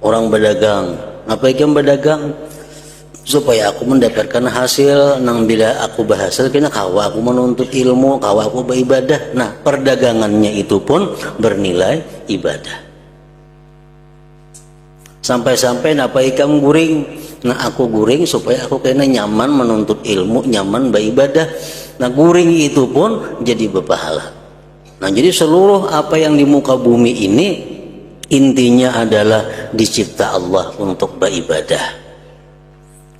orang berdagang. Apa yang berdagang? Supaya aku mendapatkan hasil. Nang bila aku berhasil, kena kawa aku menuntut ilmu, kawa aku beribadah. Nah, perdagangannya itu pun bernilai ibadah. Sampai-sampai napa ikam guring. Nah, aku guring supaya aku kena nyaman menuntut ilmu, nyaman beribadah. Nah, guring itu pun jadi berpahala. Nah, jadi seluruh apa yang di muka bumi ini intinya adalah dicipta Allah untuk beribadah.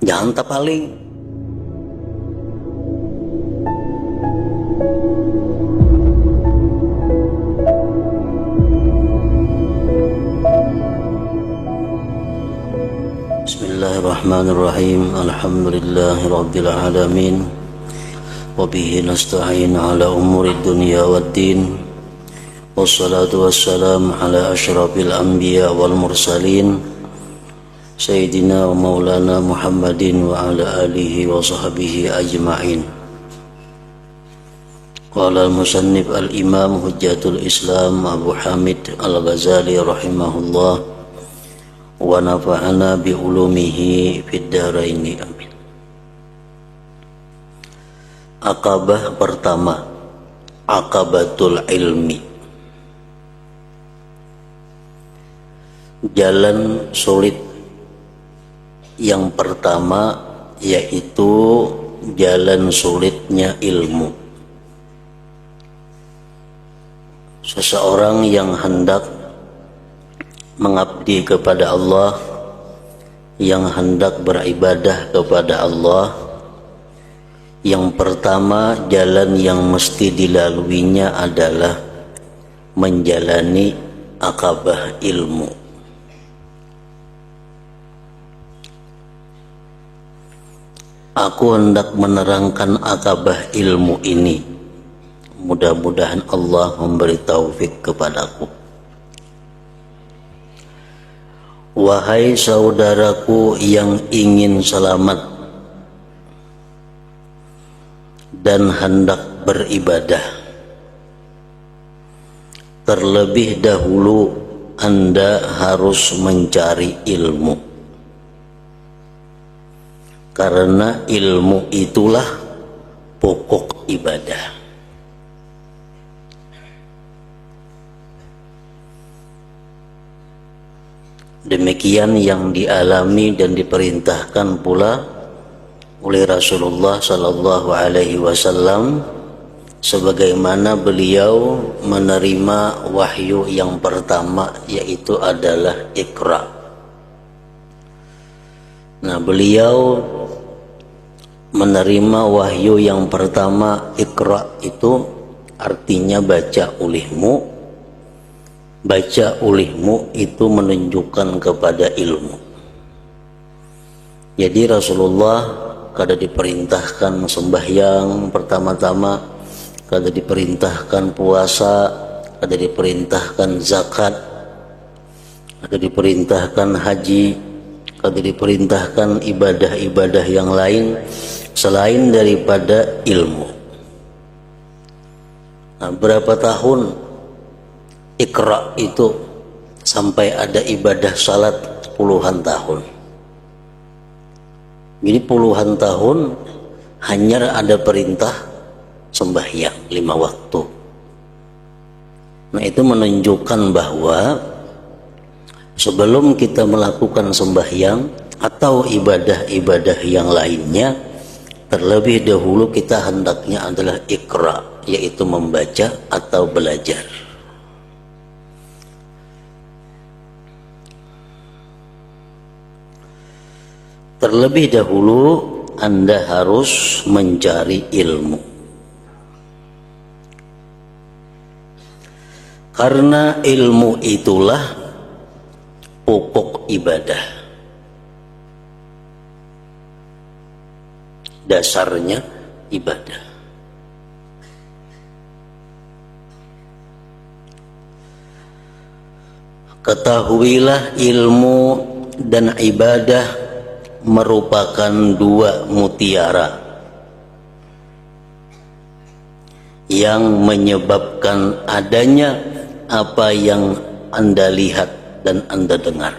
Jangan terpaling. Bismillahirrahmanirrahim. Alhamdulillahi rabbil alamin. Wa bihi nasta'in ala umuri dunya waddin. Wassalatu wassalamu ala asyrafil anbiya wal mursalin. Sayyidina wa maulana Muhammadin wa ala alihi wa sahbihi ajma'in. Qala al-musannif al-imam hujjatul islam Abu Hamid al-Ghazali rahimahullah wa nafa'ana bi ulumihi fid dharaini amin. Aqabah pertama, aqabatul ilmi. Jalan sulit yang pertama yaitu jalan sulitnya ilmu. Seseorang yang hendak mengabdi kepada Allah, yang hendak beribadah kepada Allah, yang pertama jalan yang mesti dilaluinya adalah menjalani aqabah ilmu. Aku hendak menerangkan aqabah ilmu ini. Mudah-mudahan Allah memberi taufik kepadaku. Wahai saudaraku yang ingin selamat dan hendak beribadah, terlebih dahulu Anda harus mencari ilmu. Karena ilmu itulah pokok ibadah. Demikian yang dialami dan diperintahkan pula oleh Rasulullah sallallahu alaihi wasallam sebagaimana beliau menerima wahyu yang pertama, yaitu adalah Iqra. Nah, beliau menerima wahyu yang pertama Iqra itu artinya baca ulihmu. Baca ulihmu itu menunjukkan kepada ilmu. Jadi Rasulullah kada diperintahkan sembahyang pertama-tama, kada diperintahkan puasa, kada diperintahkan zakat, kada diperintahkan haji, kada diperintahkan ibadah-ibadah yang lain selain daripada ilmu. Nah, berapa tahun Iqra itu sampai ada ibadah salat puluhan tahun. Jadi puluhan tahun hanya ada perintah sembahyang 5 waktu. Nah, itu menunjukkan bahwa sebelum kita melakukan sembahyang atau ibadah-ibadah yang lainnya, terlebih dahulu kita hendaknya adalah Iqra, yaitu membaca atau belajar. Terlebih dahulu Anda harus mencari ilmu. Karena ilmu itulah pokok ibadah. Dasarnya ibadah. Ketahuilah ilmu dan ibadah merupakan 2 mutiara yang menyebabkan adanya apa yang Anda lihat dan Anda dengar.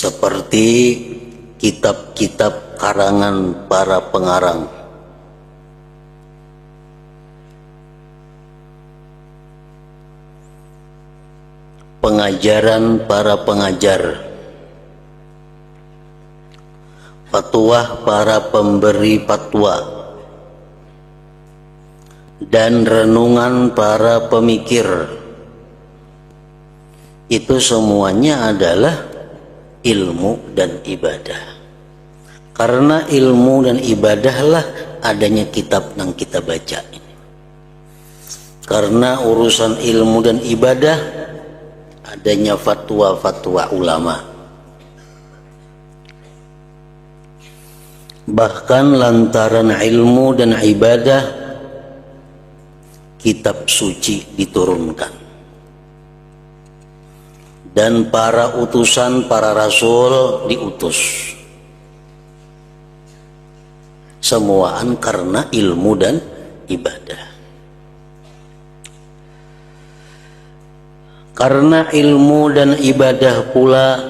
seperti kitab-kitab karangan para pengarang, pengajaran para pengajar, fatwa para pemberi fatwa, dan renungan para pemikir. Itu semuanya adalah ilmu dan ibadah. Karena ilmu dan ibadahlah adanya kitab yang kita baca ini. Karena urusan ilmu dan ibadah adanya fatwa-fatwa ulama. Bahkan lantaran ilmu dan ibadah, kitab suci diturunkan. Dan para utusan, para rasul diutus. Semuaan karena ilmu dan ibadah. Karena ilmu dan ibadah pula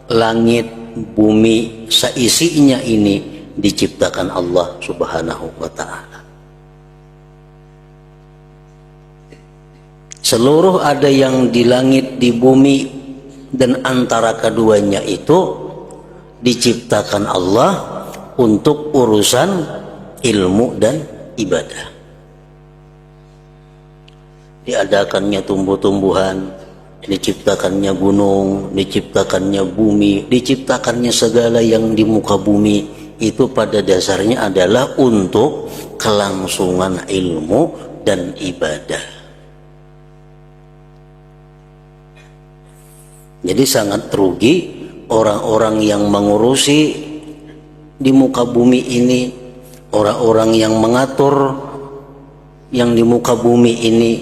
langit, bumi, seisinya ini diciptakan Allah Subhanahu wa ta'ala. Seluruh ada yang di langit, di bumi, dan antara keduanya itu diciptakan Allah untuk urusan ilmu dan ibadah. Diadakannya tumbuh-tumbuhan, diciptakannya gunung, diciptakannya bumi, diciptakannya segala yang di muka bumi, itu pada dasarnya adalah untuk kelangsungan ilmu dan ibadah. Jadi sangat rugi orang-orang yang mengurusi di muka bumi ini, orang-orang yang mengatur yang di muka bumi ini,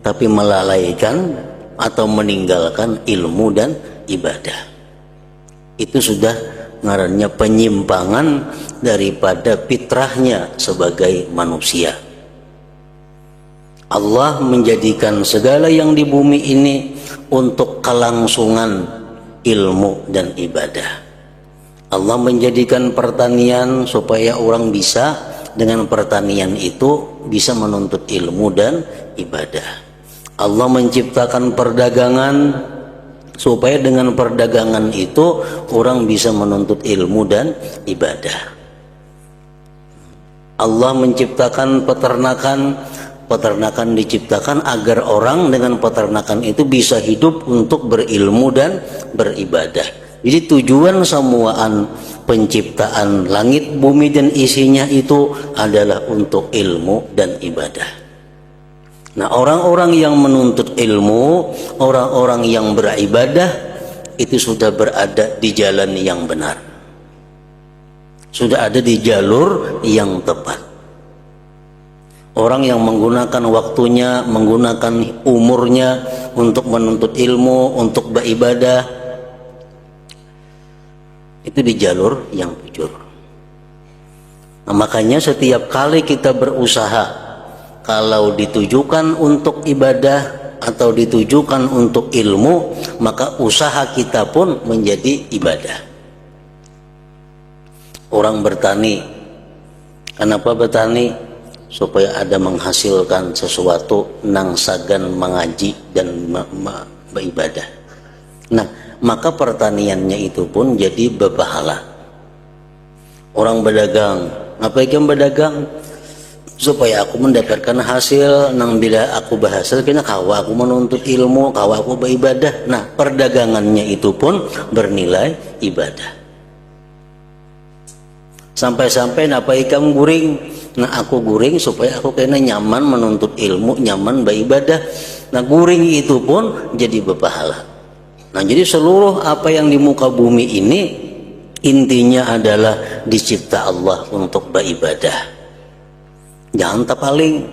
tapi melalaikan atau meninggalkan ilmu dan ibadah. Itu sudah ngarannya penyimpangan daripada fitrahnya sebagai manusia. Allah menjadikan segala yang di bumi ini untuk kelangsungan ilmu dan ibadah. Allah menjadikan pertanian supaya orang bisa dengan pertanian itu bisa menuntut ilmu dan ibadah. Allah menciptakan perdagangan supaya dengan perdagangan itu orang bisa menuntut ilmu dan ibadah. Allah menciptakan peternakan diciptakan agar orang dengan peternakan itu bisa hidup untuk berilmu dan beribadah. Jadi tujuan semuaan penciptaan langit, bumi, dan isinya itu adalah untuk ilmu dan ibadah. Nah, orang-orang yang menuntut ilmu, orang-orang yang beribadah, itu sudah berada di jalan yang benar. Sudah ada di jalur yang tepat. Orang yang menggunakan waktunya, menggunakan umurnya untuk menuntut ilmu, untuk beribadah, itu di jalur yang jujur. Nah, makanya setiap kali kita berusaha, kalau ditujukan untuk ibadah atau ditujukan untuk ilmu, maka usaha kita pun menjadi ibadah. Orang bertani, kenapa bertani? Supaya ada menghasilkan sesuatu nang sagan mengaji dan beribadah. Nah, maka pertaniannya itu pun jadi berpahala. Orang berdagang, apa yang berdagang? Supaya aku mendapatkan hasil, nang bila aku berhasil kena kawa aku menuntut ilmu, kawa aku beribadah. Nah, perdagangannya itu pun bernilai ibadah. Sampai-sampai napa ikam guring, nah aku guring supaya aku kena nyaman menuntut ilmu, nyaman beribadah. Nah, guring itu pun jadi berpahala. Nah, jadi seluruh apa yang di muka bumi ini intinya adalah dicipta Allah untuk beribadah. Jangan terpaling.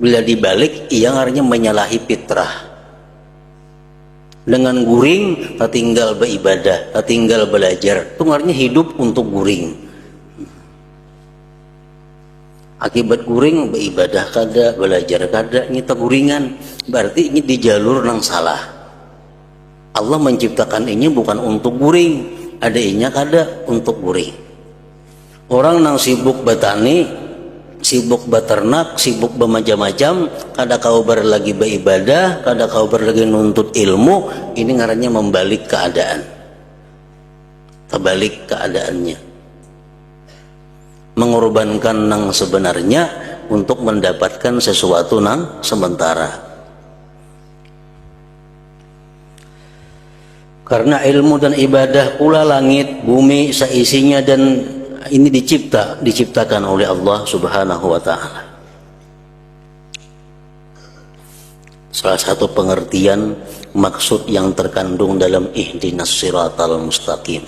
Bila dibalik, ia artinya menyalahi fitrah. Dengan guring, tak tinggal beribadah, tak tinggal belajar. Itu artinya hidup untuk guring. Akibat guring beribadah kada, belajar kada, nyita guringan, berarti ini di jalur nang salah. Allah menciptakan ini bukan untuk guring, ada inya kada untuk guring. Orang nang sibuk bertani, sibuk beternak, sibuk bermacam-macam, kada kabar lagi beribadah, kada kabar lagi nuntut ilmu, ini ngarannya membalik keadaan. Terbalik keadaannya. Mengorbankan nang sebenarnya untuk mendapatkan sesuatu nang sementara. Karena ilmu dan ibadah pula langit, bumi, seisinya, dan ini diciptakan oleh Allah Subhanahu wa ta'ala. Salah satu pengertian maksud yang terkandung dalam ihdinas siratal mustaqim.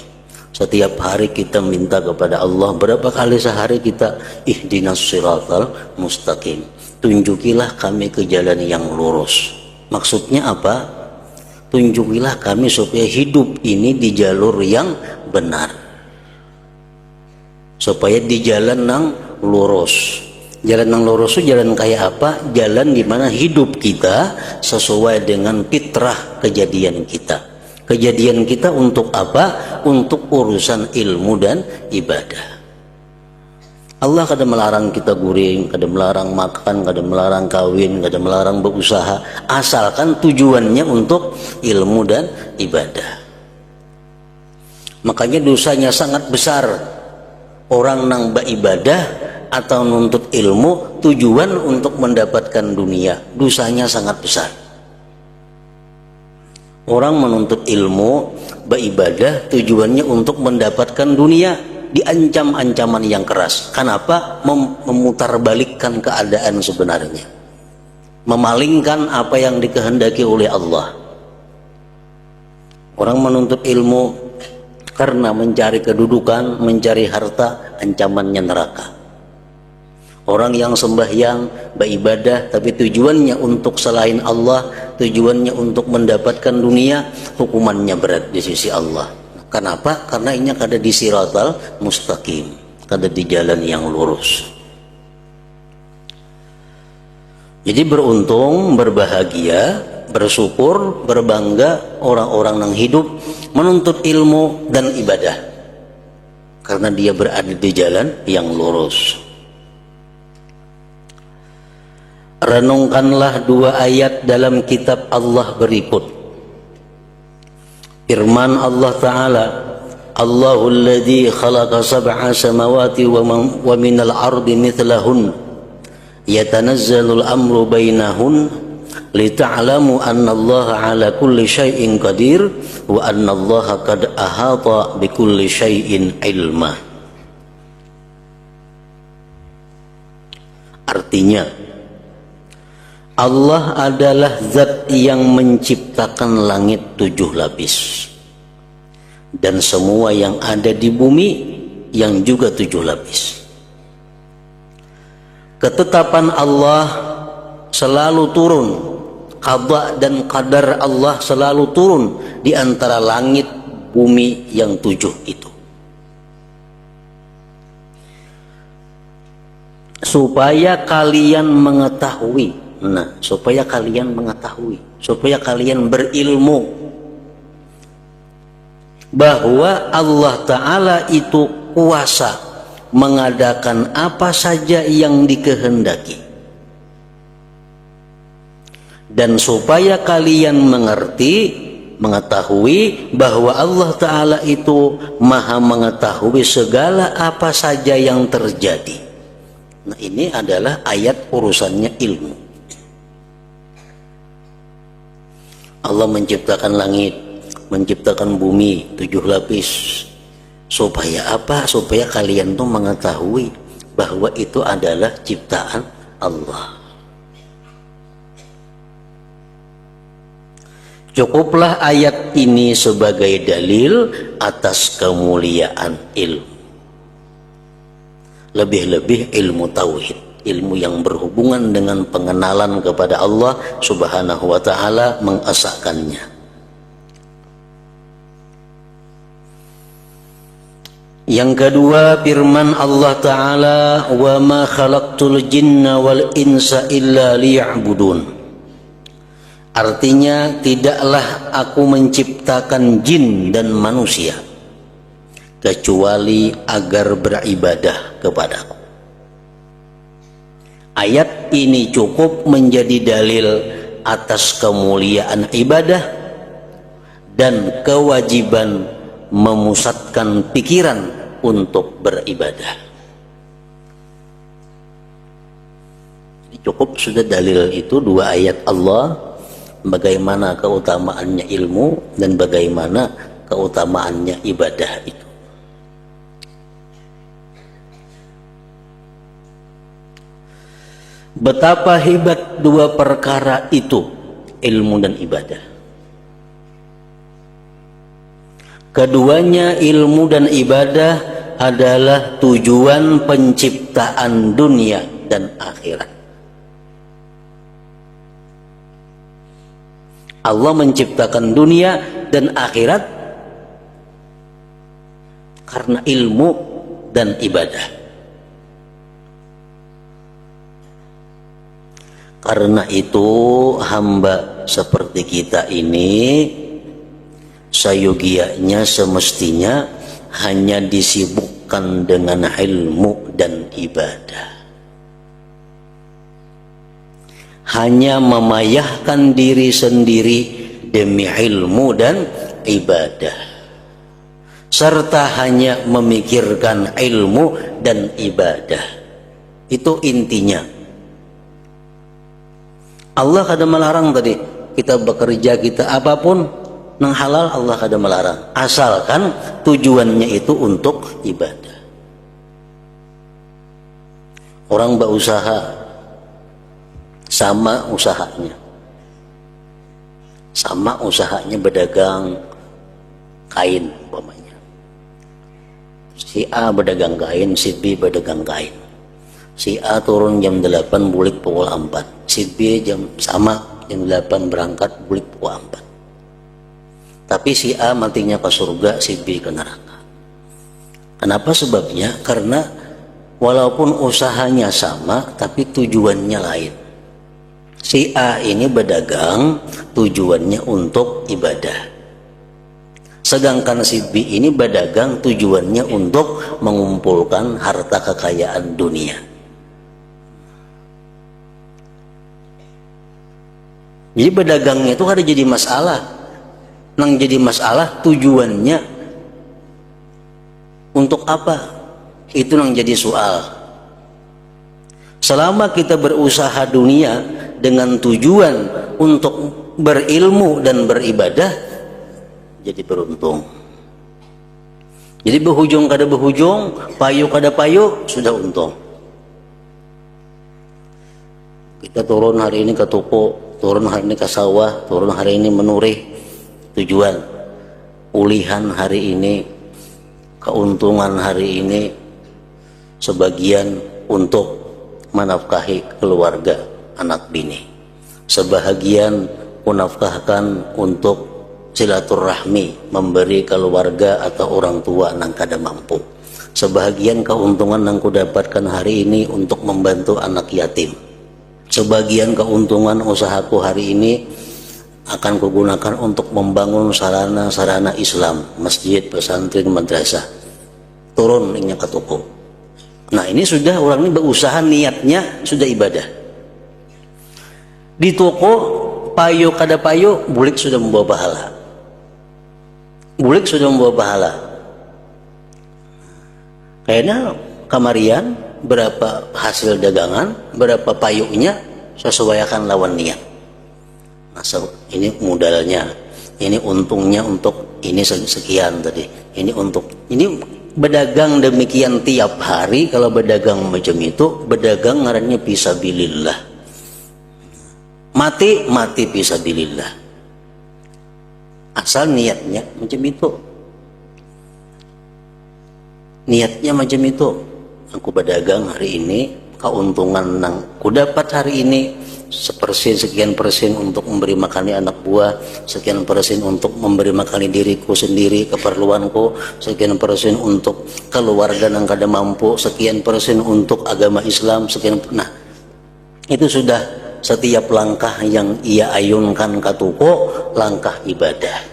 Setiap hari kita minta kepada Allah, berapa kali sehari kita ihdinas siratal mustaqim, tunjukilah kami ke jalan yang lurus. Maksudnya apa? Tunjukilah kami supaya hidup ini di jalur yang benar, supaya di jalan yang lurus. Jalan yang lurus itu jalan kayak apa? Jalan di mana hidup kita sesuai dengan fitrah kejadian kita. Kejadian kita untuk apa? Untuk urusan ilmu dan ibadah. Allah kada melarang kita guring, kada melarang makan, kada melarang kawin, kada melarang berusaha, asalkan tujuannya untuk ilmu dan ibadah. Makanya dosanya sangat besar orang nang beribadah atau nuntut ilmu tujuan untuk mendapatkan dunia, dosanya sangat besar. Orang menuntut ilmu, beribadah tujuannya untuk mendapatkan dunia, diancam ancaman yang keras. Kenapa? Memutarbalikkan keadaan sebenarnya, memalingkan apa yang dikehendaki oleh Allah. Orang menuntut ilmu karena mencari kedudukan, mencari harta, ancamannya neraka. Orang yang sembahyang, beribadah, tapi tujuannya untuk selain Allah, tujuannya untuk mendapatkan dunia, hukumannya berat di sisi Allah. Kenapa? Karena ini kada di siratal mustaqim, kada di jalan yang lurus. Jadi beruntung, berbahagia, bersyukur, berbangga orang-orang yang hidup menuntut ilmu dan ibadah, karena dia berada di jalan yang lurus. Renungkanlah dua ayat dalam kitab Allah berikut. Firman Allah Ta'ala, Allahul ladzi khalaqa sab'a samawati wa minal ardi mithlahun yatanazzalul amru bainahun lita'lamu anna Allah ala kulli syai'in qadir wa anna Allah qad ahata bi kulli syai'in ilma. Artinya, Allah adalah zat yang menciptakan langit 7 lapis dan semua yang ada di bumi yang juga 7 lapis. Ketetapan Allah selalu turun, qada dan qadar Allah selalu turun di antara langit bumi yang 7 itu, supaya kalian mengetahui. Supaya kalian mengetahui, supaya kalian berilmu bahwa Allah Ta'ala itu kuasa mengadakan apa saja yang dikehendaki, dan supaya kalian mengetahui bahwa Allah Ta'ala itu maha mengetahui segala apa saja yang terjadi. Nah, ini adalah ayat urusannya ilmu. Allah menciptakan langit, menciptakan bumi 7 lapis. Supaya apa? Supaya kalian tuh mengetahui bahwa itu adalah ciptaan Allah. Cukuplah ayat ini sebagai dalil atas kemuliaan ilmu. Lebih-lebih ilmu tauhid, ilmu yang berhubungan dengan pengenalan kepada Allah Subhanahu wa ta'ala, mengesahkannya. Yang kedua firman Allah Ta'ala, wa ma khalaqtul jinna wal insa illa liya'budun. Artinya, tidaklah aku menciptakan jin dan manusia kecuali agar beribadah kepadaku. Ayat ini cukup menjadi dalil atas kemuliaan ibadah dan kewajiban memusatkan pikiran untuk beribadah. Cukup sudah dalil itu, dua ayat Allah, bagaimana keutamaannya ilmu dan bagaimana keutamaannya ibadah itu. Betapa hebat dua perkara itu, ilmu dan ibadah. Keduanya, ilmu dan ibadah, adalah tujuan penciptaan dunia dan akhirat. Allah menciptakan dunia dan akhirat karena ilmu dan ibadah. Karena itu hamba seperti kita ini sayogianya semestinya hanya disibukkan dengan ilmu dan ibadah. Hanya memayahkan diri sendiri demi ilmu dan ibadah, serta hanya memikirkan ilmu dan ibadah. Itu intinya. Allah kada melarang tadi kita bekerja, kita apapun nang halal, Allah kada melarang, asalkan tujuannya itu untuk ibadah. Orang berusaha, sama usahanya berdagang kain umpamanya. Si A berdagang kain, si B berdagang kain. Si A turun jam 8 bulik pukul 4, si B jam 8 berangkat bulik pukul 4. Tapi si A matinya ke surga, si B ke neraka. Kenapa sebabnya? Karena walaupun usahanya sama tapi tujuannya lain. Si A ini berdagang tujuannya untuk ibadah, sedangkan si B ini berdagang tujuannya untuk mengumpulkan harta kekayaan dunia. Jadi berdagangnya itu ada jadi masalah. Nang jadi masalah tujuannya untuk apa? Itu nang jadi soal. Selama kita berusaha dunia dengan tujuan untuk berilmu dan beribadah, jadi beruntung. Jadi berhujung kada berhujung, payu kada payu, sudah untung. Kita turun hari ini ke toko, turun hari ini ke sawah, turun hari ini menurih, tujuan ulihan hari ini, keuntungan hari ini, sebagian untuk menafkahi keluarga anak bini, sebahagian menafkahkan untuk silaturahmi, memberi keluarga atau orang tua nang kada mampu, sebahagian keuntungan yang kudapatkan hari ini untuk membantu anak yatim, sebagian keuntungan usahaku hari ini akan kugunakan untuk membangun sarana-sarana Islam, masjid, pesantren, madrasah. Turun ini ke toko. Nah ini sudah orang ini berusaha, niatnya sudah ibadah. Di toko payu kada payu, bulik sudah membawa pahala. Bulik sudah membawa pahala. Kayaknya kamarian berapa hasil dagangan, berapa payunya, sesuaikan lawan niat. Nah, ini modalnya, ini untungnya untuk ini sekian tadi. Ini untuk ini berdagang demikian tiap hari. Kalau berdagang macam itu, berdagang ngarannya fisabilillah. Mati fisabilillah. Asal niatnya macam itu. Niatnya macam itu. Aku berdagang hari ini, keuntungan yang ku dapat hari ini sekian persen untuk memberi makan anak buah, sekian persen untuk memberi makan diriku sendiri, keperluanku, sekian persen untuk keluarga yang kada mampu, sekian persen untuk agama Islam, sekian. Nah, itu sudah setiap langkah yang ia ayunkan katuko, langkah ibadah.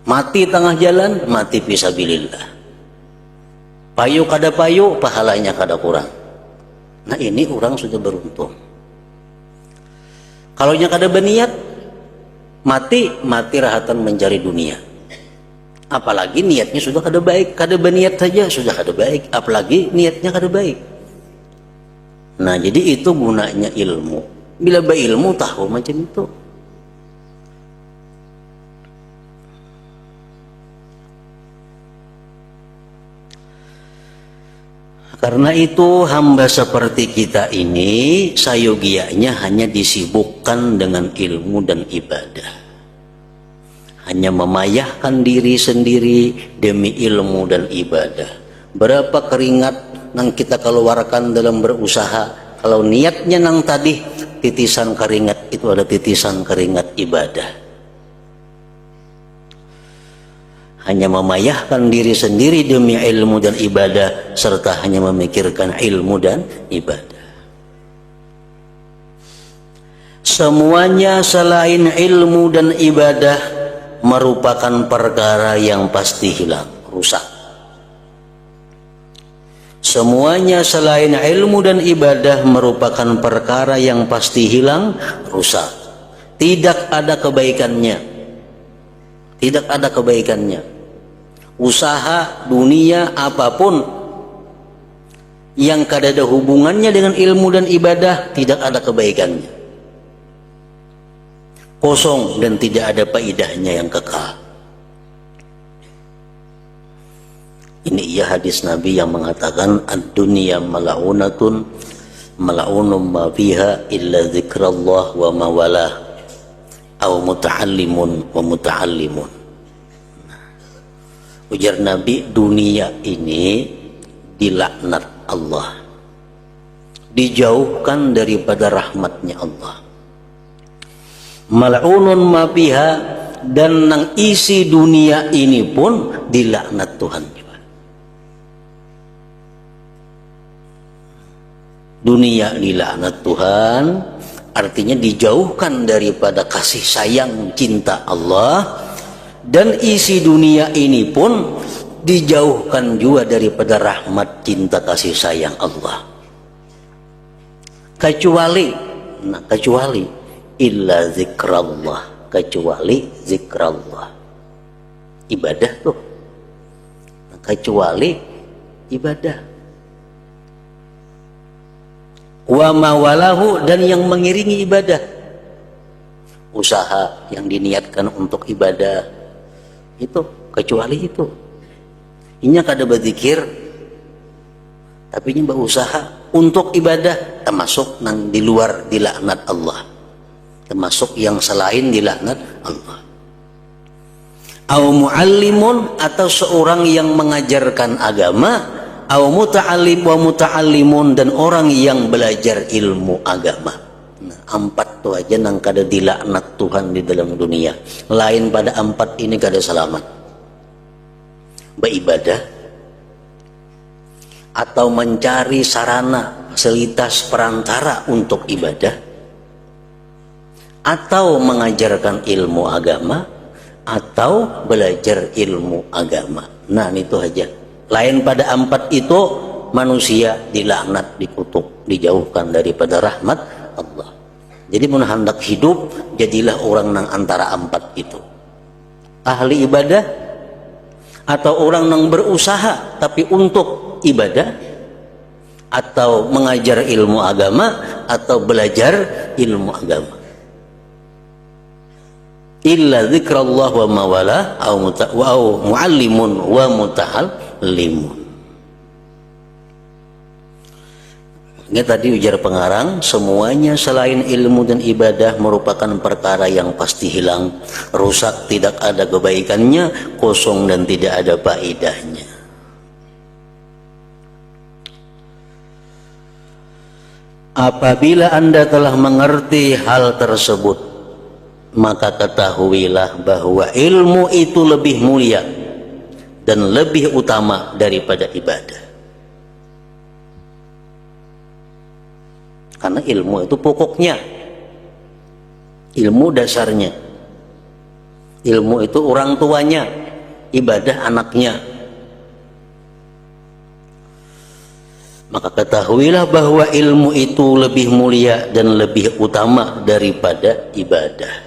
Mati tengah jalan, mati fisabilillah. Payu kada payu, pahalanya kada kurang. Nah, ini orang sudah beruntung. Kalau nya kada berniat, mati rahatan mencari dunia. Apalagi niatnya sudah kada baik, kada berniat saja sudah kada baik, apalagi niatnya kada baik. Nah, jadi itu gunanya ilmu. Bila berilmu tahu macam itu. Karena itu hamba seperti kita ini sayogianya hanya disibukkan dengan ilmu dan ibadah. Hanya memayahkan diri sendiri demi ilmu dan ibadah. Berapa keringat yang kita keluarkan dalam berusaha, kalau niatnya nang tadi titisan keringat itu ada titisan keringat ibadah. Hanya memayahkan diri sendiri demi ilmu dan ibadah, serta hanya memikirkan ilmu dan ibadah. Semuanya selain ilmu dan ibadah merupakan perkara yang pasti hilang, rusak. Semuanya selain ilmu dan ibadah merupakan perkara yang pasti hilang, rusak. Tidak ada kebaikannya. Tidak ada kebaikannya. Usaha dunia apapun yang kada ada hubungannya dengan ilmu dan ibadah tidak ada kebaikannya, kosong dan tidak ada faedahnya yang kekal. Ini ia hadis Nabi yang mengatakan ad-dunya mal'unatun mal'unum ma fiha illa zikrullah wa ma walah aw muta'allimun wa muta'allimun. Ujar Nabi, dunia ini dilaknat Allah, dijauhkan daripada rahmatnya Allah. Mal'unun ma fiha, dan nang isi dunia ini pun dilaknat Tuhan juga. Dunia dilaknat Tuhan artinya dijauhkan daripada kasih sayang cinta Allah. Dan isi dunia ini pun dijauhkan juga daripada rahmat cinta kasih sayang Allah. Kecuali illa zikrullah, kecuali zikrullah, ibadah tuh. Kecuali ibadah. Wa mawalahu, dan yang mengiringi ibadah. Usaha yang diniatkan untuk ibadah. Itu kecuali itu. Inya kada berzikir tapi nya berusaha untuk ibadah, termasuk nang di luar dilaknat Allah, termasuk yang selain dilaknat Allah. Au muallimun, atau seorang yang mengajarkan agama, au muta'allim wa muta'allimun, dan orang yang belajar ilmu agama. Nah, 4 tu aja nang kada dilaknat Tuhan di dalam dunia. Lain pada 4 ini kada selamat. Beribadah atau mencari sarana fasilitas perantara untuk ibadah, atau mengajarkan ilmu agama, atau belajar ilmu agama. Nah, itu aja. Lain pada 4 itu manusia dilaknat, dikutuk, dijauhkan daripada rahmat Allah. Jadi mun hendak hidup, jadilah orang nang antara 4 itu. Ahli ibadah, atau orang nang berusaha tapi untuk ibadah, atau mengajar ilmu agama, atau belajar ilmu agama. Illa zikrullah wa mawala au muallimun wa muta'allimun. Ini tadi ujar pengarang, semuanya selain ilmu dan ibadah merupakan perkara yang pasti hilang, rusak, tidak ada kebaikannya, kosong dan tidak ada faedahnya. apabila Anda telah mengerti hal tersebut, maka ketahuilah bahwa ilmu itu lebih mulia dan lebih utama daripada ibadah. Karena ilmu itu pokoknya, ilmu dasarnya, ilmu itu orang tuanya, ibadah anaknya. Maka ketahuilah bahwa ilmu itu lebih mulia dan lebih utama daripada ibadah.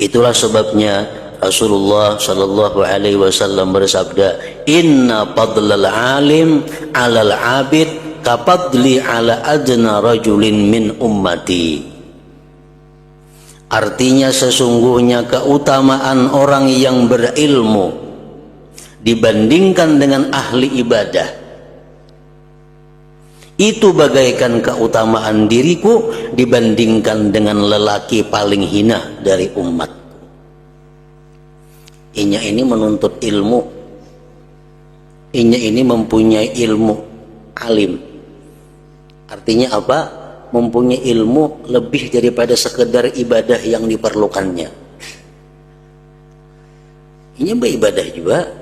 Itulah sebabnya Rasulullah Shallallahu Alaihi Wasallam bersabda, Inna fadlal alim alal abid kapadli ala adna rajulin min ummati. Artinya sesungguhnya keutamaan orang yang berilmu dibandingkan dengan ahli ibadah itu bagaikan keutamaan diriku dibandingkan dengan lelaki paling hina dari umat. Inya ini menuntut ilmu, inya ini mempunyai ilmu alim. Artinya apa? Mempunyai ilmu lebih daripada sekedar ibadah yang diperlukannya. Inya beribadah juga,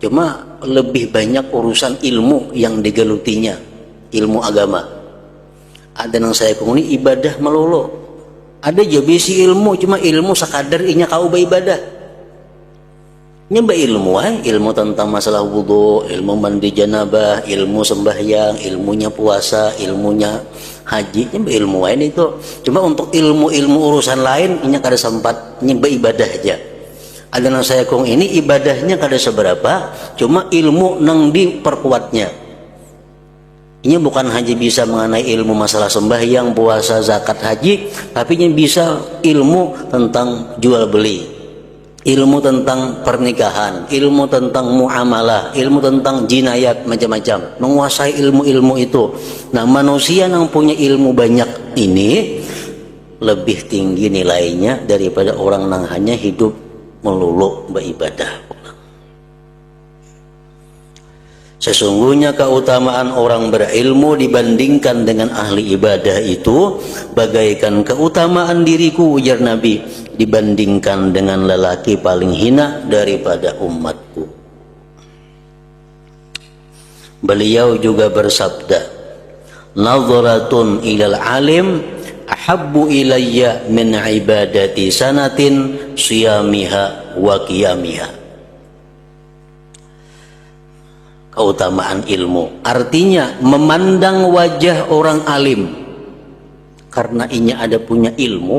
cuma lebih banyak urusan ilmu yang digelutinya. Ilmu agama. Ada yang saya kuni ibadah melulu. Ada je bisi ilmu, cuma ilmu sekadar inya kau beribadah. Nyembah ilmu, ilmu tentang masalah wudu, ilmu mandi janabah, ilmu sembahyang, ilmunya puasa, ilmunya haji. Nyembah ilmu itu. Cuma untuk ilmu-ilmu urusan lain inya kada sempat nyembah ibadah aja. Ada yang saya kong ini ibadahnya kada seberapa, cuma ilmu nang diperkuatnya. Ini bukan hanya bisa mengenai ilmu masalah sembahyang, puasa, zakat, haji, tapi ini bisa ilmu tentang jual beli, ilmu tentang pernikahan, ilmu tentang muamalah, ilmu tentang jinayat, macam-macam. Menguasai ilmu-ilmu itu. Nah, manusia yang punya ilmu banyak ini lebih tinggi nilainya daripada orang yang hanya hidup melulu beribadah. Sesungguhnya keutamaan orang berilmu dibandingkan dengan ahli ibadah itu bagaikan keutamaan diriku, ujar Nabi, dibandingkan dengan lelaki paling hina daripada umatku. Beliau juga bersabda, nadharatun ilal alim ahabbu ilayya min ibadati sanatin siyamiha wa qiyamiha. Keutamaan ilmu artinya memandang wajah orang alim karena inya ada punya ilmu.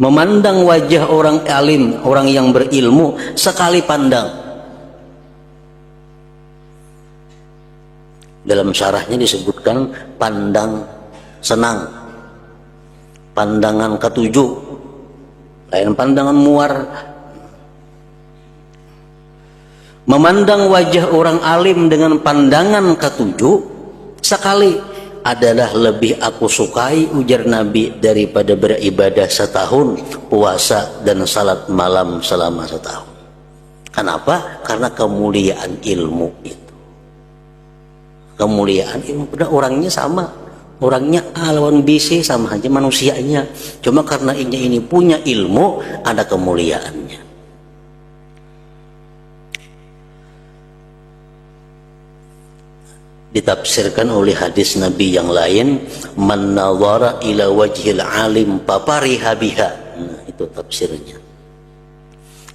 Memandang wajah orang alim, orang yang berilmu sekali pandang. Dalam syarahnya disebutkan pandang senang, pandangan ketujuh, lain pandangan muar. Memandang wajah orang alim dengan pandangan ketujuh sekali adalah lebih aku sukai, ujar Nabi, daripada beribadah setahun, puasa dan salat malam selama setahun. Kenapa? Karena kemuliaan ilmu itu. Kemuliaan ilmu, padahal orangnya sama. Orangnya lawan bisi sama aja manusianya. Cuma karena ini punya ilmu, ada kemuliaannya. Ditafsirkan oleh hadis Nabi yang lain, man nadhara ila wajhil alim papariha biha. Nah, itu tafsirnya.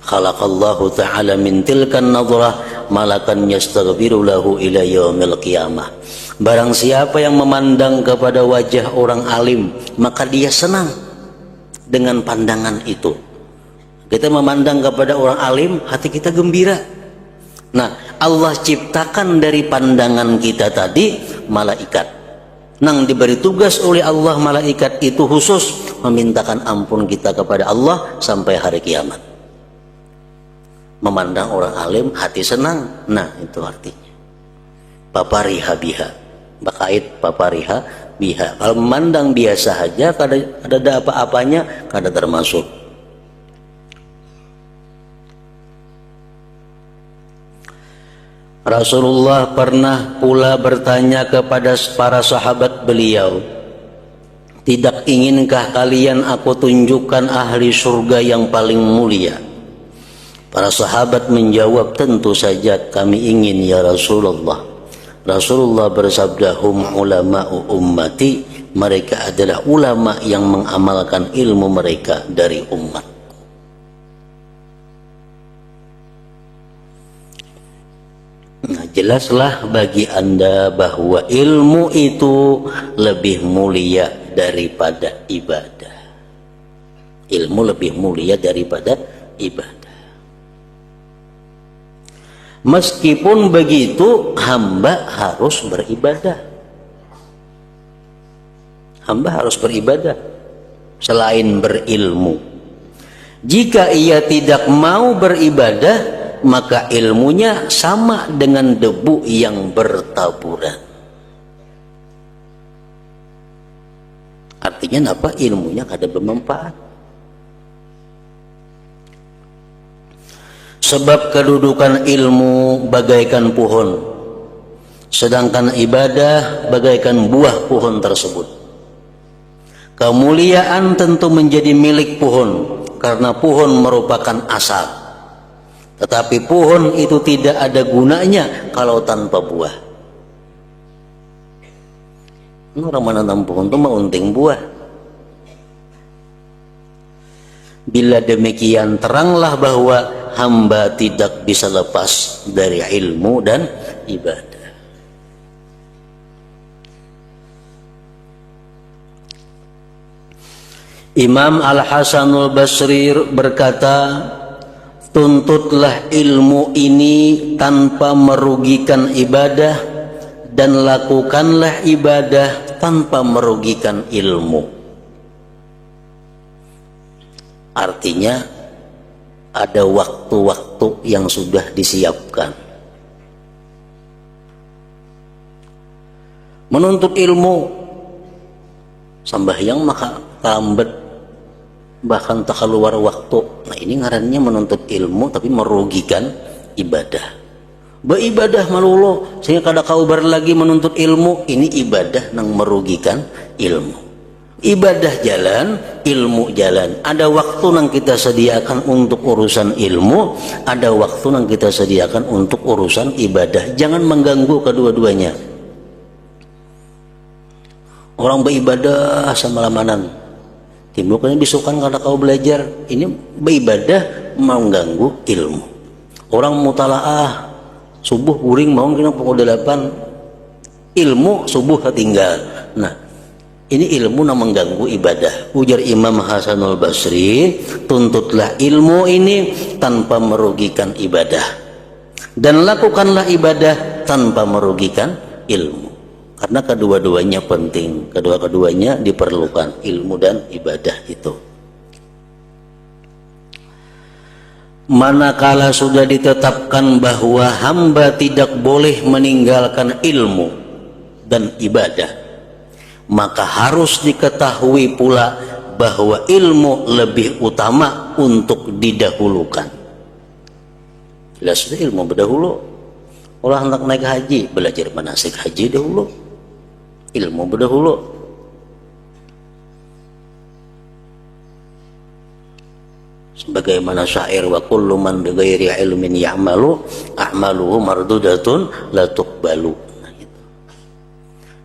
Khalaqallahu ta'ala min tilkan nadhrah malakan yastaghfiru lahu ila yaumil qiyamah. Barang siapa yang memandang kepada wajah orang alim, maka dia senang dengan pandangan itu. Kita memandang kepada orang alim, hati kita gembira. Nah, Allah ciptakan dari pandangan kita tadi malaikat. Nang diberi tugas oleh Allah, malaikat itu khusus memintakan ampun kita kepada Allah sampai hari kiamat. Memandang orang alim, hati senang. Nah, itu artinya. Papariha biha. Bakait papariha biha. Kalau memandang biasa saja, kada apa-apanya, kada termasuk. Rasulullah pernah pula bertanya kepada para sahabat beliau, tidak inginkah kalian aku tunjukkan ahli surga yang paling mulia? Para sahabat menjawab, tentu saja kami ingin ya Rasulullah. Rasulullah bersabda, hum ulama'u ummati, mereka adalah ulama yang mengamalkan ilmu mereka dari umat. Nah, jelaslah bagi Anda bahwa ilmu itu lebih mulia daripada ibadah. Ilmu lebih mulia daripada ibadah. Meskipun begitu, hamba harus beribadah. Hamba harus beribadah selain berilmu. Jika ia tidak mau beribadah, maka ilmunya sama dengan debu yang bertaburan. Artinya apa? Ilmunya kada bermanfaat. Sebab kedudukan ilmu bagaikan pohon, sedangkan ibadah bagaikan buah pohon tersebut. Kemuliaan tentu menjadi milik pohon, karena pohon merupakan asal. Tetapi pohon itu tidak ada gunanya kalau tanpa buah. Orang menanam pohon itu mengunting buah. Bila demikian, teranglah bahwa hamba tidak bisa lepas dari ilmu dan ibadah. Imam Al-Hasanul Basri berkata, tuntutlah ilmu ini tanpa merugikan ibadah, dan lakukanlah ibadah tanpa merugikan ilmu. Artinya ada waktu-waktu yang sudah disiapkan. Menuntut ilmu, sambahyang maka lambat, bahkan tak keluar waktu. Nah, ini ngarannya menuntut ilmu tapi merugikan ibadah. Beribadah malulo sehingga kada kaubar lagi menuntut ilmu, ini ibadah yang merugikan ilmu. Ibadah jalan, ilmu jalan. Ada waktu yang kita sediakan untuk urusan ilmu, ada waktu yang kita sediakan untuk urusan ibadah. Jangan mengganggu kedua-duanya. Orang beribadah sama lamanan, timbulnya bisukan kada kau belajar, ini beribadah mengganggu ilmu. Orang mutalaah subuh guring mau kena pukul 8, ilmu subuh ketinggal. Nah, ini ilmu yang mengganggu ibadah. Ujar Imam Hasanul Basri, tuntutlah ilmu ini tanpa merugikan ibadah, dan lakukanlah ibadah tanpa merugikan ilmu. Karena kedua-duanya penting, kedua-duanya diperlukan, ilmu dan ibadah itu. Manakala sudah ditetapkan bahwa hamba tidak boleh meninggalkan ilmu dan ibadah, maka harus diketahui pula bahwa ilmu lebih utama untuk didahulukan. Jelas ilmu berdahulu. Orang hendak naik haji, belajar manasik haji dahulu, ilmu berdahulu. Sebagaimana syair, wa kullu man bighairi ilmin ya'malu a'maluhu mardudatun la tuqbalu. Nah, gitu.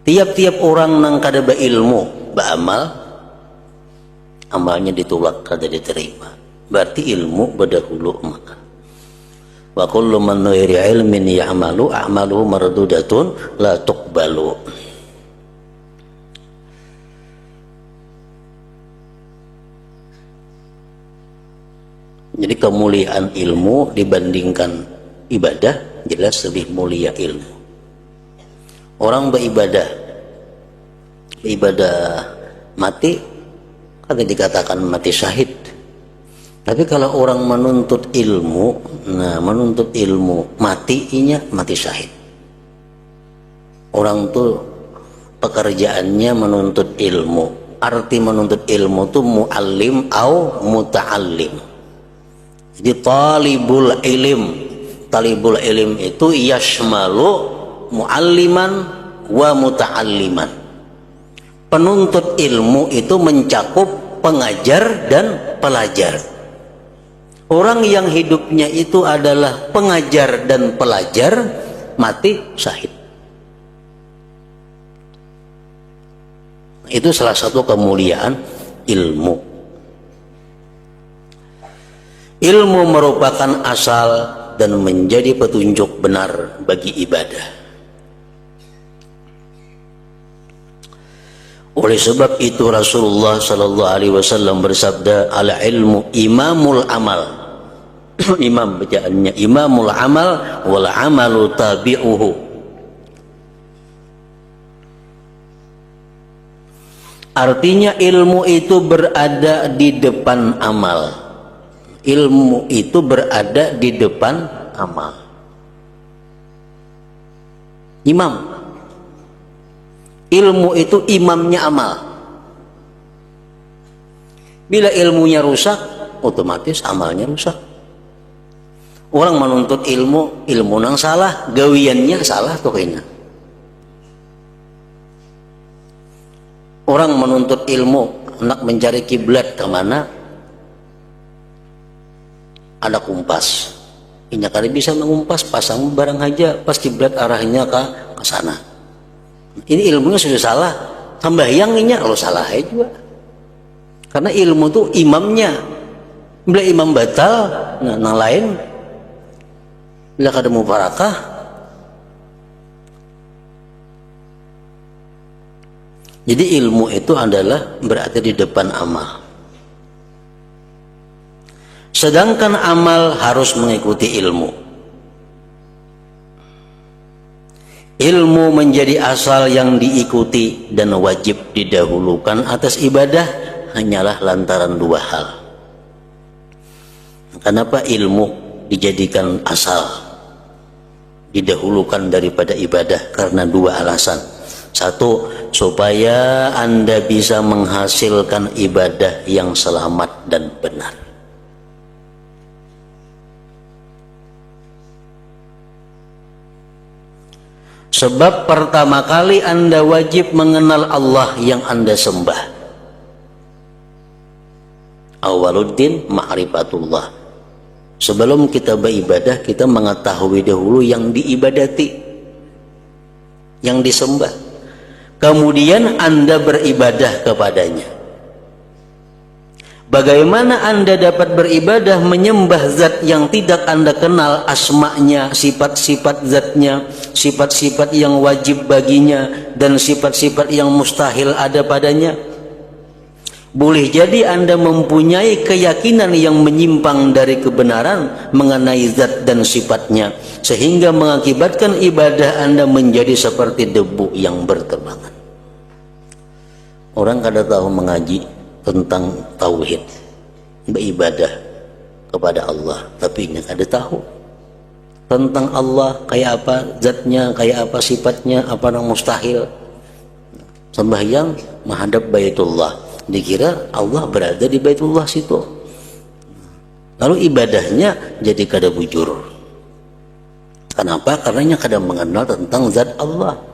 Tiap-tiap orang nang kada beilmu beramal, amalnya ditolak, kada diterima. Berarti ilmu berdahulu maka. Wa kullu man bighairi ilmin ya'malu a'maluhu mardudatun la tuqbalu. Jadi kemuliaan ilmu dibandingkan ibadah, jelas lebih mulia ilmu. Orang beribadah mati, kata dikatakan mati syahid. Tapi kalau orang menuntut ilmu, nah menuntut ilmu matinya mati syahid. Orang tuh pekerjaannya menuntut ilmu. Arti menuntut ilmu tuh muallim au muta'allim. Jadi talibul ilim, talibul ilm itu yashmalu mualliman wa muta'alliman. Penuntut ilmu itu mencakup pengajar dan pelajar. Orang yang hidupnya itu adalah pengajar dan pelajar, mati syahid. Itu salah satu kemuliaan ilmu. Ilmu merupakan asal dan menjadi petunjuk benar bagi ibadah. Oleh sebab itu Rasulullah sallallahu alaihi wasallam bersabda, al ilmu imamul amal. Imam bacaannya imamul amal wal amalu tabi'uhu. Artinya ilmu itu berada di depan amal. Ilmu itu berada di depan amal. Imam. Ilmu itu imamnya amal. Bila ilmunya rusak, otomatis amalnya rusak. Orang menuntut ilmu, ilmu nang salah, gawiannya salah tuh kayaknya. Orang menuntut ilmu, hendak mencari kiblat kemana? Ada kumpas. Ini kali bisa mengumpas, pasang barang aja, pas kiblat arahnya ke sana. Ini ilmunya sudah salah, sembahyang ini kalau salah juga. Karena ilmu itu imamnya. Bila imam batal, nah lain bila kada mubarakah. Jadi ilmu itu adalah berada di depan amal. Sedangkan amal harus mengikuti ilmu. Ilmu menjadi asal yang diikuti dan wajib didahulukan atas ibadah hanyalah lantaran dua hal. Kenapa ilmu dijadikan asal, didahulukan daripada ibadah? Karena dua alasan. Satu, supaya Anda bisa menghasilkan ibadah yang selamat dan benar. Sebab pertama kali Anda wajib mengenal Allah yang Anda sembah. Awaluddin ma'rifatullah. Sebelum kita beribadah, kita mengetahui dahulu yang diibadati, yang disembah. Kemudian Anda beribadah kepadanya. Bagaimana Anda dapat beribadah menyembah zat yang tidak Anda kenal asma'nya, sifat-sifat zatnya, sifat-sifat yang wajib baginya, dan sifat-sifat yang mustahil ada padanya? Boleh jadi Anda mempunyai keyakinan yang menyimpang dari kebenaran mengenai zat dan sifatnya, sehingga mengakibatkan ibadah Anda menjadi seperti debu yang berterbangan. Orang kada tahu mengaji tentang tauhid, beribadah kepada Allah, tapi ini kada tahu tentang Allah, kayak apa zatnya, kayak apa sifatnya, apa yang mustahil. Sembahyang menghadap Baitullah, dikira Allah berada di Baitullah situ, lalu ibadahnya jadi kada bujur. Kenapa? Karena kada mengenal tentang zat Allah.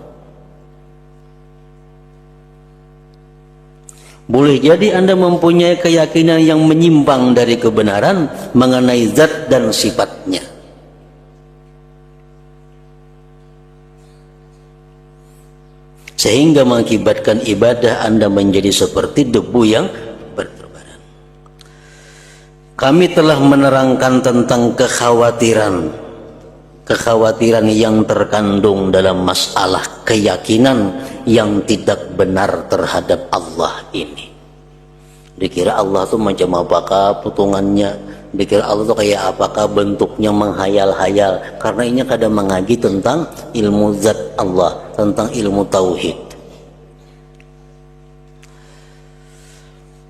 Boleh jadi Anda mempunyai keyakinan yang menyimpang dari kebenaran mengenai zat dan sifatnya. Sehingga mengakibatkan ibadah Anda menjadi seperti debu yang berterbangan. Kami telah menerangkan tentang kekhawatiran yang terkandung dalam masalah keyakinan yang tidak benar terhadap Allah ini. Dikira Allah tuh macam apakah potongannya, dikira Allah tuh kayak apakah bentuknya, menghayal-hayal. Karena ini kadang mengaji tentang ilmu zat Allah, tentang ilmu tauhid.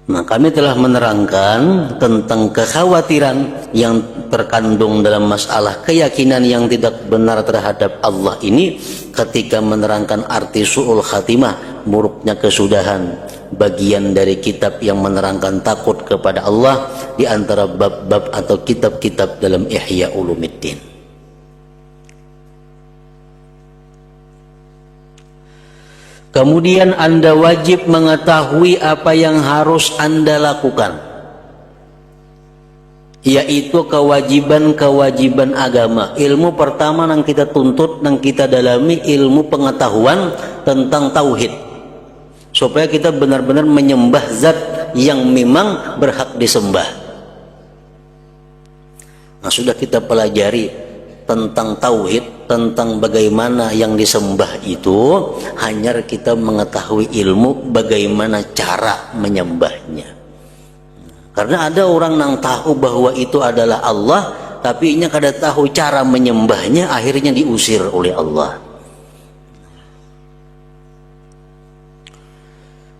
Nah, kami telah menerangkan tentang kekhawatiran yang terkandung dalam masalah keyakinan yang tidak benar terhadap Allah ini ketika menerangkan arti su'ul khatimah, buruknya kesudahan, bagian dari kitab yang menerangkan takut kepada Allah di antara bab-bab atau kitab-kitab dalam Ihya Ulumuddin. Kemudian Anda wajib mengetahui apa yang harus Anda lakukan, yaitu kewajiban-kewajiban agama. Ilmu pertama yang kita tuntut, yang kita dalami, ilmu pengetahuan tentang tauhid, supaya kita benar-benar menyembah zat yang memang berhak disembah. Nah, sudah kita pelajari tentang tauhid, tentang bagaimana yang disembah itu, hanya kita mengetahui ilmu bagaimana cara menyembahnya. Karena ada orang yang tahu bahwa itu adalah Allah, tapi inya kada tahu cara menyembahnya, akhirnya diusir oleh Allah.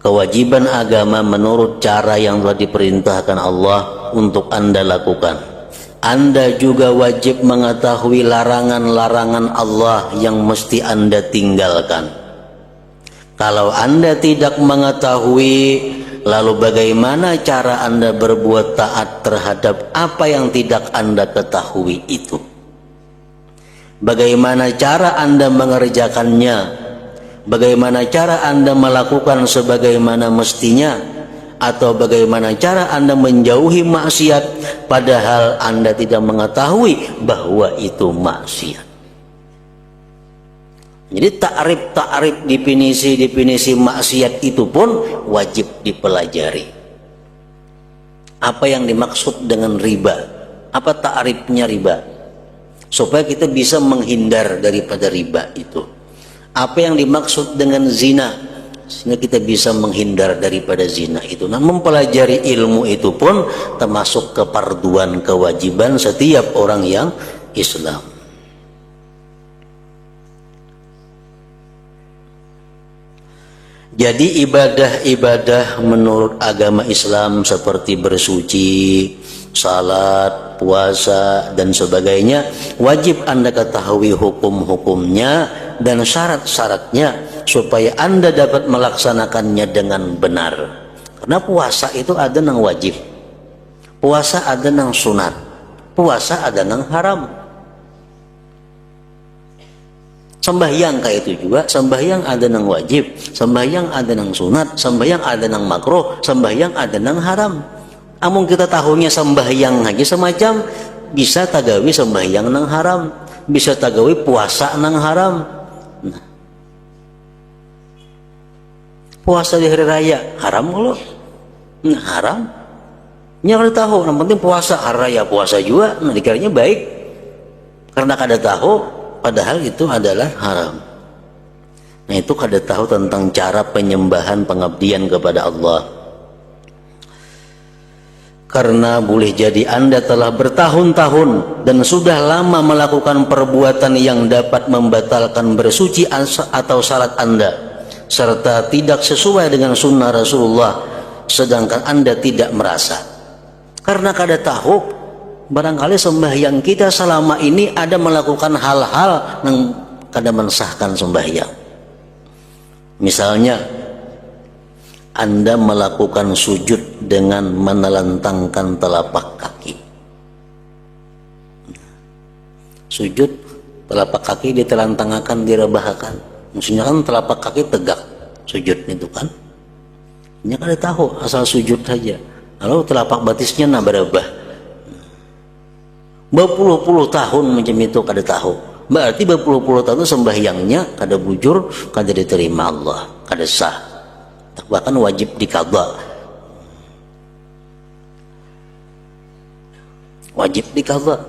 Kewajiban agama menurut cara yang telah diperintahkan Allah untuk Anda lakukan. Anda juga wajib mengetahui larangan-larangan Allah yang mesti Anda tinggalkan. Kalau Anda tidak mengetahui, lalu bagaimana cara Anda berbuat taat terhadap apa yang tidak Anda ketahui itu? Bagaimana cara Anda mengerjakannya? Bagaimana cara Anda melakukan sebagaimana mestinya? Atau bagaimana cara Anda menjauhi maksiat padahal Anda tidak mengetahui bahwa itu maksiat? Jadi takrif definisi maksiat itu pun wajib dipelajari. Apa yang dimaksud dengan riba? Apa takrifnya riba? Supaya kita bisa menghindar daripada riba itu. Apa yang dimaksud dengan zina? Sehingga kita bisa menghindar daripada zina itu. Nah, mempelajari ilmu itu pun termasuk keparduan, kewajiban setiap orang yang Islam. Jadi ibadah-ibadah menurut agama Islam seperti bersuci, salat, puasa, dan sebagainya, wajib Anda ketahui hukum-hukumnya dan syarat-syaratnya supaya Anda dapat melaksanakannya dengan benar. Karena puasa itu ada yang wajib, puasa ada yang sunat, puasa ada yang haram. Sembahyang kayak itu juga, sembahyang ada yang wajib, sembahyang ada yang sunat, sembahyang ada yang makruh, sembahyang ada yang haram. Amun kita tahunya sembahyang aja semacam, bisa tagawi sembahyang nang haram, bisa tagawi puasa nang haram. Nah, puasa di hari raya haram loh, nah, haram. Nya kada tahu, yang penting puasa hari raya puasa juga, nah dikiranya baik karena kada tahu, padahal itu adalah haram. Nah, itu kada tahu tentang cara penyembahan pengabdian kepada Allah. Karena boleh jadi Anda telah bertahun-tahun dan sudah lama melakukan perbuatan yang dapat membatalkan bersuci atau salat Anda, serta tidak sesuai dengan sunnah Rasulullah, sedangkan Anda tidak merasa. Karena kada tahu, barangkali sembahyang kita selama ini ada melakukan hal-hal yang kada mensahkan sembahyang. Misalnya Anda melakukan sujud dengan menelentangkan telapak kaki. Sujud, telapak kaki ditelentangkan, direbahakan. Maksudnya kan telapak kaki tegak, sujud itu kan. Ini kada tahu, asal sujud saja. Lalu telapak batisnya berubah. Berpuluh-puluh tahun macam itu kada tahu. Berarti berpuluh-puluh tahun sembahyangnya kada bujur, kada diterima Allah, kada sah. Bahkan wajib diqadha. Wajib diqadha.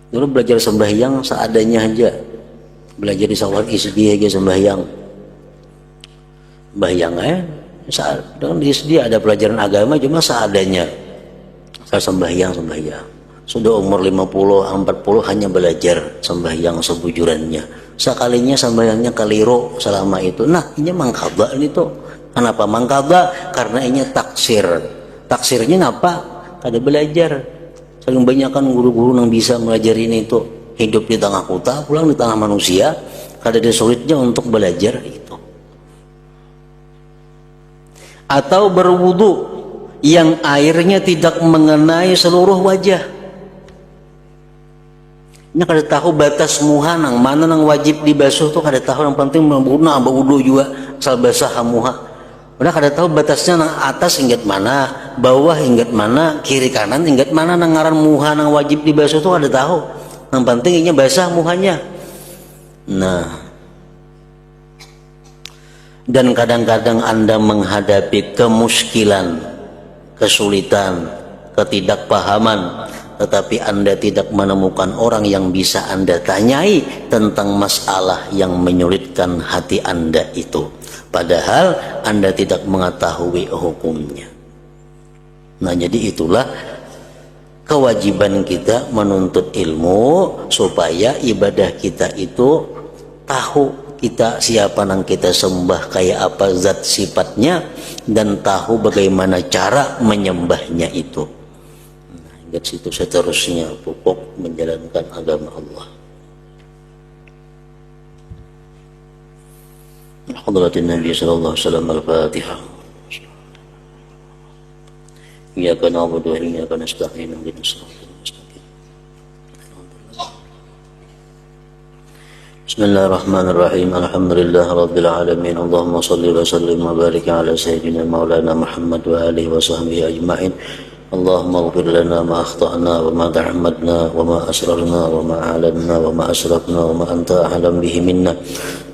Dulu belajar sembahyang seadanya aja. Belajar di sawar isdi aja sembahyang. Sembahyang saat dengan di isdi ada pelajaran agama cuma seadanya. Saya sembahyang. Sudah umur 50, 40 hanya belajar sembahyang sebujurannya. Sekalinya sembahyangnya keliru selama itu. Nah, ini mangkaba ini tuh. Kenapa mangkaba? Karena ini taksir. Taksirnya apa? Kada belajar. Saking banyak kan guru-guru yang bisa mengajari ini itu. Hidup di tengah kota, pulang di tengah manusia. Kada ada sulitnya untuk belajar itu. Atau berwudu yang airnya tidak mengenai seluruh wajah. Nya kada tahu batas muha nang mana nang wajib dibasuh tuh kada tahu, yang penting membuna wudu juga asal basah muha. Udah kada tahu batasnya nang atas hinggat mana, bawah hinggat mana, kiri kanan hinggat mana nang ngaran muha nang wajib dibasuh tuh kada tahu. Yang penting inya basah muhanya. Nah, dan kadang-kadang Anda menghadapi kemuskilan, kesulitan, ketidakpahaman, tetapi Anda tidak menemukan orang yang bisa Anda tanyai tentang masalah yang menyulitkan hati Anda itu, padahal Anda tidak mengetahui hukumnya. Nah, jadi itulah kewajiban kita menuntut ilmu supaya ibadah kita itu tahu kita siapa nang kita sembah, kayak apa zat sifatnya, dan tahu bagaimana cara menyembahnya itu. Nah, hingga situ seterusnya pokok menjalankan agama Allah. Hadratin Nabi sallallahu alaihi wasallam, Al-Fatihah. Iyyaka na'budu wa iyyaka nasta'in, ihdinas siratal mustaqim. Bismillahirrahmanirrahim. Alhamdulillah rabbil alamin. Allahumma shalli wa sallim wa barik ala sayyidina maulana Muhammad wa alihi wa sahbihi ajma'in. Allahumma ighfir lana ma akhtana wa ma ta'ammadna wa ma asrarna wa ma a'lanna wa ma asrafna wa ma anta a'lam bihi minna.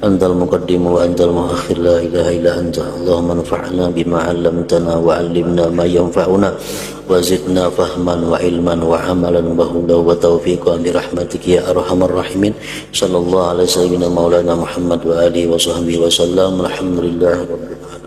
Antal muqaddim wa antal muakhir, la ilaha illa anta. Allahumma anfa'na bima 'allamtana wa 'allimna ma yanfa'una wa zidna fahman wa ilman wa amalan wa huda wa taufiqan bi rahmatika ya arhamar rahimin. Sallallahu alaihi wasallam maulana Muhammad wa alihi wa sahbihi wa sallam. Alhamdulillah rabbil alamin.